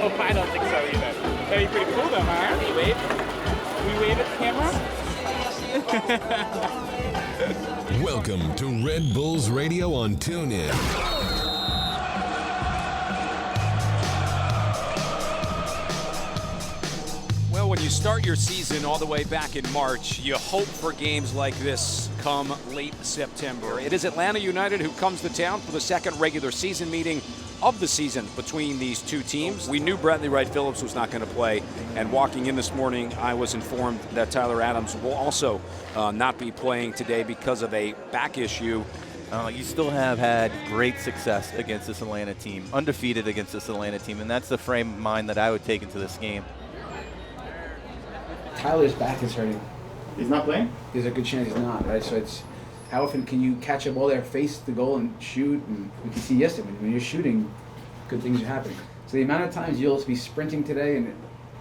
Nope, I don't think so either. That'd be pretty cool though, huh? We wave. We wave at the camera. Welcome to Red Bulls Radio on TuneIn. Well, when you start your season all the way back in March, you hope for games like this come late September. It is Atlanta United who comes to town for the second regular season meeting of the season between these two teams. We knew Bradley Wright Phillips was not going to play, and walking in this morning, I was informed that Tyler Adams will also not be playing today because of a back issue. You still have had great success against this Atlanta team, undefeated against this Atlanta team, and that's the frame of mind that I would take into this game. Tyler's back is hurting. He's not playing? There's a good chance he's not, right? So it's how often can you catch a ball there, face the goal, and shoot? And we can see yesterday when you're shooting, good things are happening. So the amount of times you'll be sprinting today and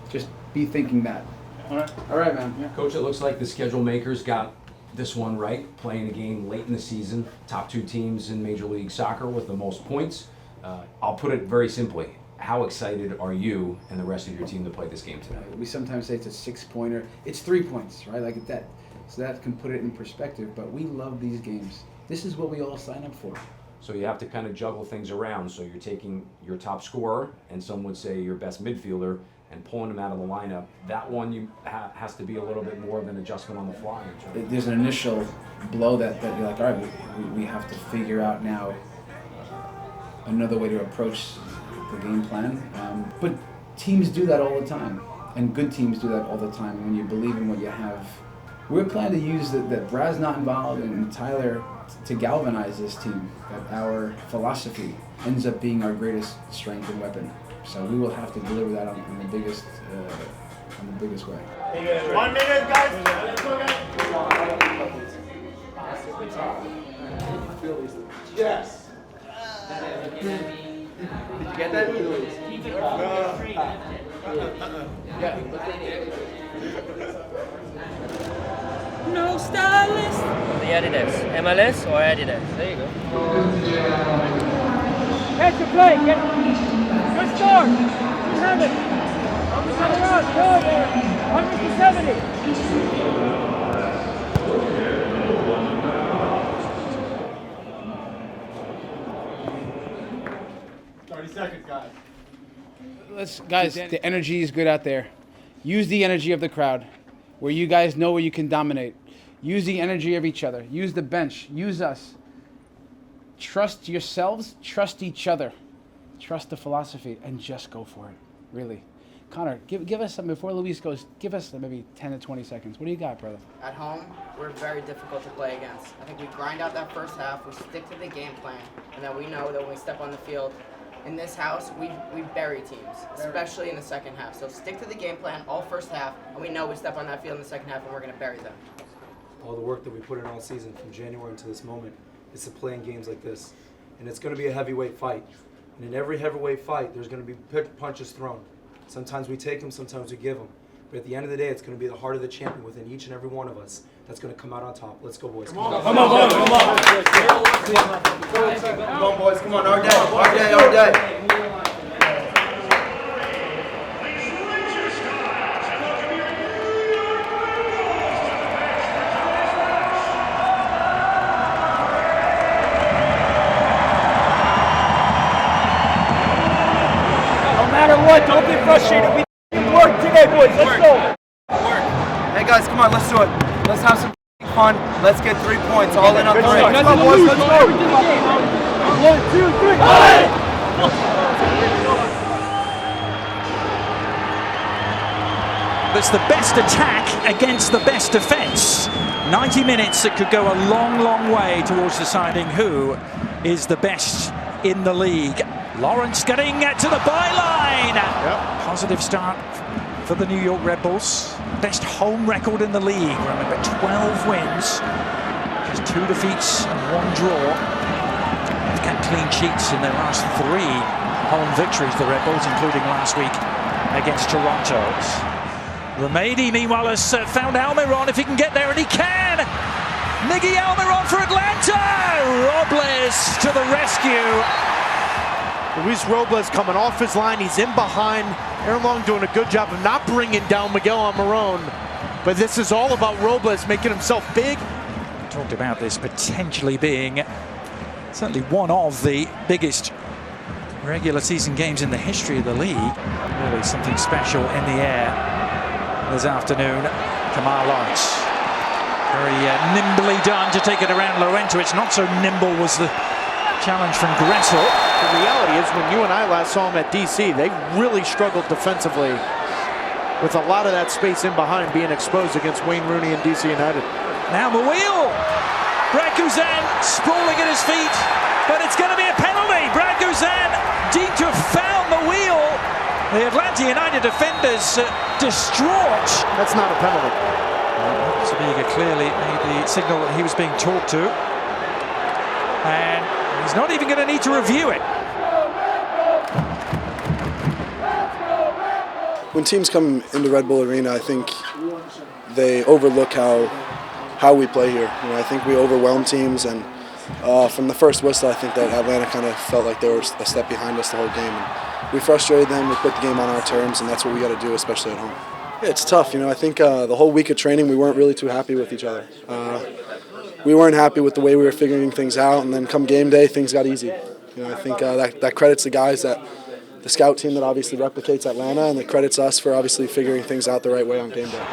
just be thinking that. All right, man. Yeah. Coach, it looks like the schedule makers got this one right, playing a game late in the season. Top two teams in Major League Soccer with the most points. I'll put it very simply. How excited are you and the rest of your team to play this game tonight? We sometimes say it's a 6-pointer. It's 3 points, right? Like that. So that can put it in perspective. But we love these games. This is what we all sign up for. So you have to kind of juggle things around. So you're taking your top scorer, and some would say your best midfielder, and pulling them out of the lineup. That one has to be a little bit more of an adjustment on the fly. There's an initial blow that you're like, all right, we have to figure out now another way to approach the game plan. But teams do that all the time, and good teams do that all the time. When you believe in what you have, we're planning to use that Brad's not involved and Tyler to galvanize this team. That our philosophy ends up being our greatest strength and weapon. So we will have to deliver that on the biggest way. 1 minute, guys. Yes. Did you get that? No stylist. The Adidas. MLS or Adidas? There you go. Catch your play. Good start. You have it. Coming out. Go there. 170. 30 seconds, guys. Guys, the energy is good out there. Use the energy of the crowd, where you guys know where you can dominate. Use the energy of each other. Use the bench. Use us. Trust yourselves. Trust each other. Trust the philosophy, and just go for it. Really. Connor, give us some, before Luis goes, give us maybe 10 to 20 seconds. What do you got, brother? At home, we're very difficult to play against. I think we grind out that first half, we stick to the game plan, and then we know that when we step on the field, in this house, we bury teams, especially in the second half. So stick to the game plan all first half, and we know we step on that field in the second half, and we're going to bury them. All the work that we put in all season from January to this moment is to play in games like this. And it's going to be a heavyweight fight. And in every heavyweight fight, there's going to be punches thrown. Sometimes we take them, sometimes we give them. But at the end of the day, it's going to be the heart of the champion within each and every one of us that's going to come out on top. Let's go, boys. Come on, boys. Come on, our day. Don't get frustrated. We work today, boys. Let's go. Hey guys, come on, let's do it. Let's have some fun. Let's get 3 points. All in on 3. Come on, boys. Let's go. 1, 2, 3. It's the best attack against the best defense. 90 minutes that could go a long, long way towards deciding who is the best in the league. Lawrence getting to the byline. Yep. Positive start for the New York Red Bulls. Best home record in the league. Remember, 12 wins, just 2 defeats and 1 draw. They've got clean sheets in their last 3 home victories, the Red Bulls, including last week against Toronto. Remedi, meanwhile, has found Almiron, if he can get there, and he can! Miggy Almiron for Atlanta! Robles to the rescue. Luis Robles coming off his line. He's in behind. Aaron Long doing a good job of not bringing down Miguel Almiron. But this is all about Robles making himself big. Talked about this potentially being certainly one of the biggest regular season games in the history of the league. Really something special in the air this afternoon. Kamar Lawrence. Very nimbly done to take it around Llorente. It's not so nimble was the challenge from Gressel. The reality is when you and I last saw him at DC, they really struggled defensively with a lot of that space in behind being exposed against Wayne Rooney and DC United. Now Mouille. Brad Guzan sprawling at his feet, but it's going to be a penalty. Brad Guzan deemed to have found Mouille. The Atlanta United defenders distraught. That's not a penalty. Sabiga clearly made the signal that he was being talked to. And he's not even going to need to review it. When teams come into Red Bull Arena, I think they overlook how we play here. You know, I think we overwhelm teams, and from the first whistle, I think that Atlanta kind of felt like they were a step behind us the whole game. And we frustrated them. We put the game on our terms, and that's what we got to do, especially at home. Yeah, it's tough. You know, I think the whole week of training, we weren't really too happy with each other. We weren't happy with the way we were figuring things out, and then come game day, things got easy. You know, I think that credits the guys the scout team that obviously replicates Atlanta, and it credits us for obviously figuring things out the right way on game day.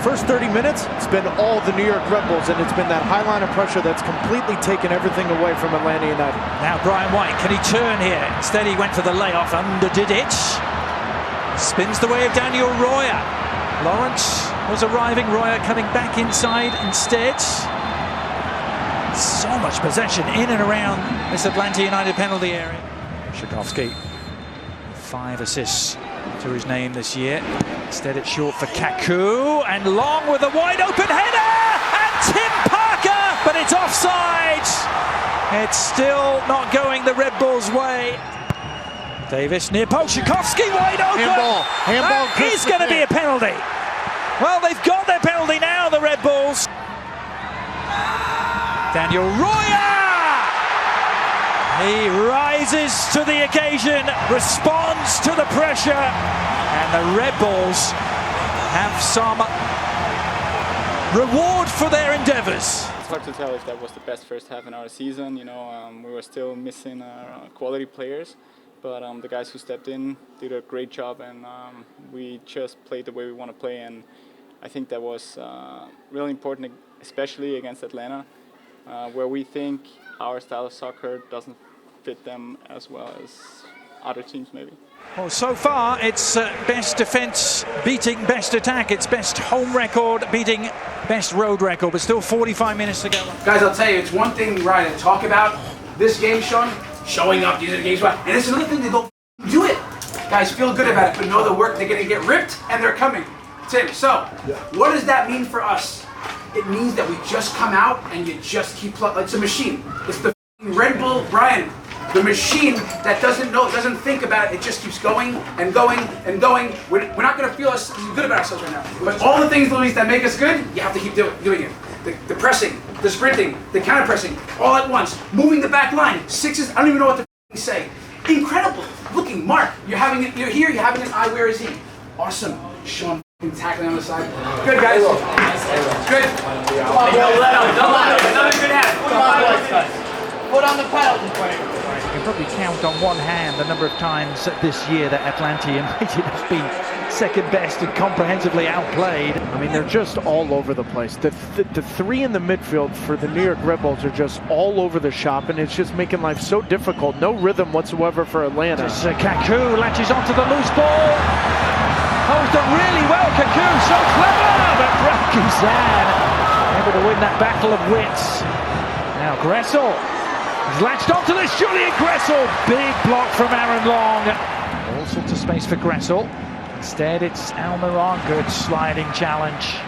First 30 minutes, it's been all the New York Red Bulls, and it's been that high line of pressure that's completely taken everything away from Atlanta United. Now Brian White, can he turn here? Instead he went for the layoff, underdid it. Spins the way of Daniel Royer. Lawrence was arriving, Royer coming back inside instead. So much possession in and around this Atlanta United penalty area. Tchaikovsky, 5 assists to his name this year. Instead it's short for Kaku, and Long with a wide open header, and Tim Parker, but it's offside. It's still not going the Red Bulls' way. Davis near post, Tchaikovsky wide open. Handball. That is going to be a penalty. Well, they've got their penalty now, the Red Bulls. Daniel Royer! He rises to the occasion, responds to the pressure, and the Red Bulls have some reward for their endeavors. It's hard to tell if that was the best first half in our season. You know, we were still missing quality players, but the guys who stepped in did a great job, and we just played the way we want to play. And I think that was really important, especially against Atlanta, where we think our style of soccer doesn't fit them as well as other teams maybe. Well, so far it's best defense beating best attack. It's best home record beating best road record, but still 45 minutes to go. Guys, I'll tell you, it's one thing, Ryan, to talk about this game, Sean, showing up, these are the games, and it's another thing to go do it. Guys, feel good about it, but know the work, they're going to get ripped, and they're coming. Tim, so, what does that mean for us? It means that we just come out and you just keep playing. It's a machine. It's the Red Bull, Brian. The machine that doesn't think about it. It just keeps going and going and going. We're not going to feel good about ourselves right now. But all the things, Luis, that make us good, you have to keep doing it. The pressing, the sprinting, the counter pressing, all at once. Moving the back line. Sixes. I don't even know what to say. Incredible. Looking, Mark. You're here. You're having an eye. Where is he? Awesome. Sean tackling on the side. Good, guys. Good. Come on, don't let him. Another good half. Put on the pedal. You can probably count on one hand the number of times this year that Atlanta United has been second best and comprehensively outplayed. I mean, they're just all over the place. The three in the midfield for the New York Red Bulls are just all over the shop, and it's just making life so difficult. No rhythm whatsoever for Atlanta. Just Kaku latches onto the loose ball. Holds done really well, Kaku, so clever, but Brad Guzan able to win that battle of wits. Now Gressel. He's latched onto this, Julian Gressel. Big block from Aaron Long. All sorts of space for Gressel. Instead, it's Almiron. Good sliding challenge.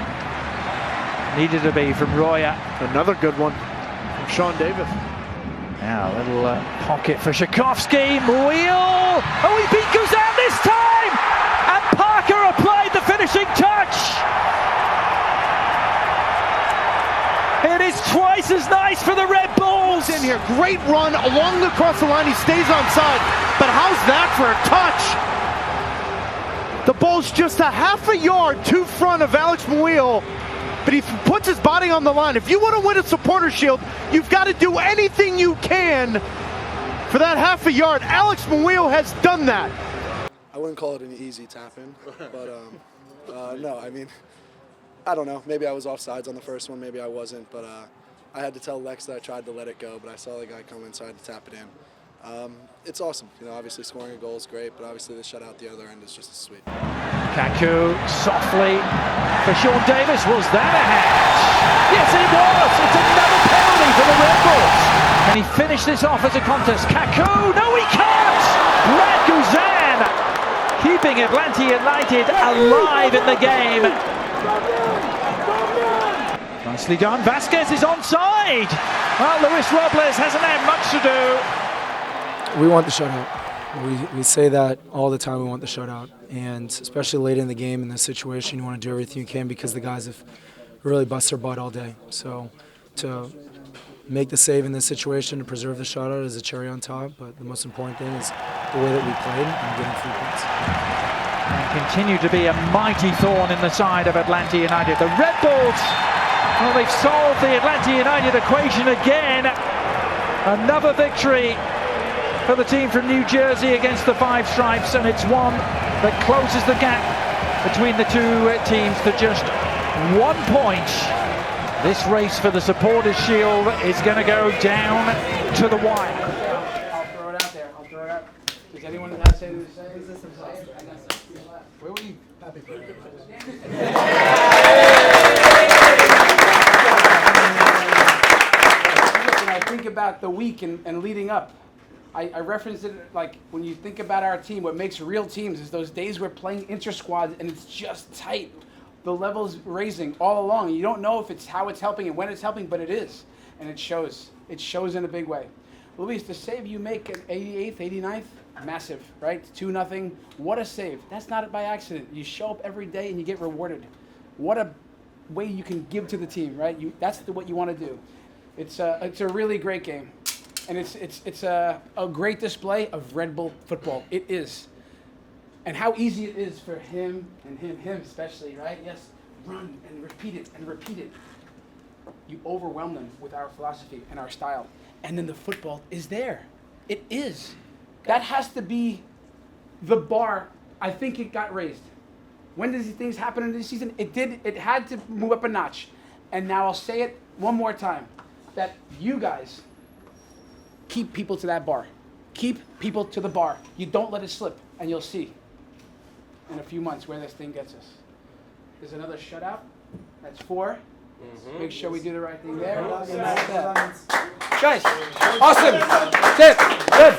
Needed to be from Royer. Another good one from Sean Davis. Now, a little pocket for Tchaikovsky. Mouille. Oh, he beat Guzan this time! And Parker applied the finishing touch. It is twice as nice for the Red Bulls. In here, great run along across the line. He stays onside, but how's that for a touch? The ball's just a half a yard to front of Alex Muil, but he puts his body on the line. If you want to win a supporter shield, you've got to do anything you can for that half a yard. Alex Muil has done that. I wouldn't call it an easy tap-in, but no, I mean, I don't know. Maybe I was offsides on the first one, maybe I wasn't, but I had to tell Lex that I tried to let it go, but I saw the guy come inside to tap it in. It's awesome. You know, obviously scoring a goal is great, but obviously the shutout the other end is just as sweet. Kaku softly for Sean Davis. Was that a hatch? Yes, it was. It's another penalty for the Red Bulls. Can he finish this off as a contest? Kaku, no he can't! Brad Guzan keeping Atlanta United alive in the game. Nicely done. Vasquez is onside. Well, Luis Robles hasn't had much to do. We want the shutout. We say that all the time. We want the shutout, and especially late in the game in this situation, you want to do everything you can because the guys have really busted their butt all day. So to make the save in this situation to preserve the shutout is a cherry on top. But the most important thing is the way that we played and getting 3 points. And continue to be a mighty thorn in the side of Atlanta United. The Red Bulls, well, they've solved the Atlanta United equation again. Another victory for the team from New Jersey against the Five Stripes, and it's one that closes the gap between the two teams to just 1 point. This race for the Supporters' Shield is going to go down to the wire. I'll throw it out there. I'll throw it out. Does anyone have to say this? Where were you? Happy birthday. When I think about the week and leading up, I referenced it like when you think about our team, what makes real teams is those days we're playing inter-squad and it's just tight. The level's raising all along. You don't know if it's how it's helping and when it's helping, but it is. And it shows. It shows in a big way. Luis, the save you make at 88th, 89th, massive, right? 2-0. What a save. That's not by accident. You show up every day and you get rewarded. What a way you can give to the team, right? That's what you want to do. It's a really great game. And it's a great display of Red Bull football. It is. And how easy it is for him and him especially, right? Yes, run and repeat it and repeat it. You overwhelm them with our philosophy and our style. And then the football is there. It is. That has to be the bar. I think it got raised. When did these things happen in this season? It did. It had to move up a notch. And now I'll say it one more time, that you guys keep people to that bar. Keep people to the bar. You don't let it slip, and you'll see in a few months where this thing gets us. There's another shutout. That's 4. Make sure we do the right thing there. And that's that. Guys, awesome. That's it. Good.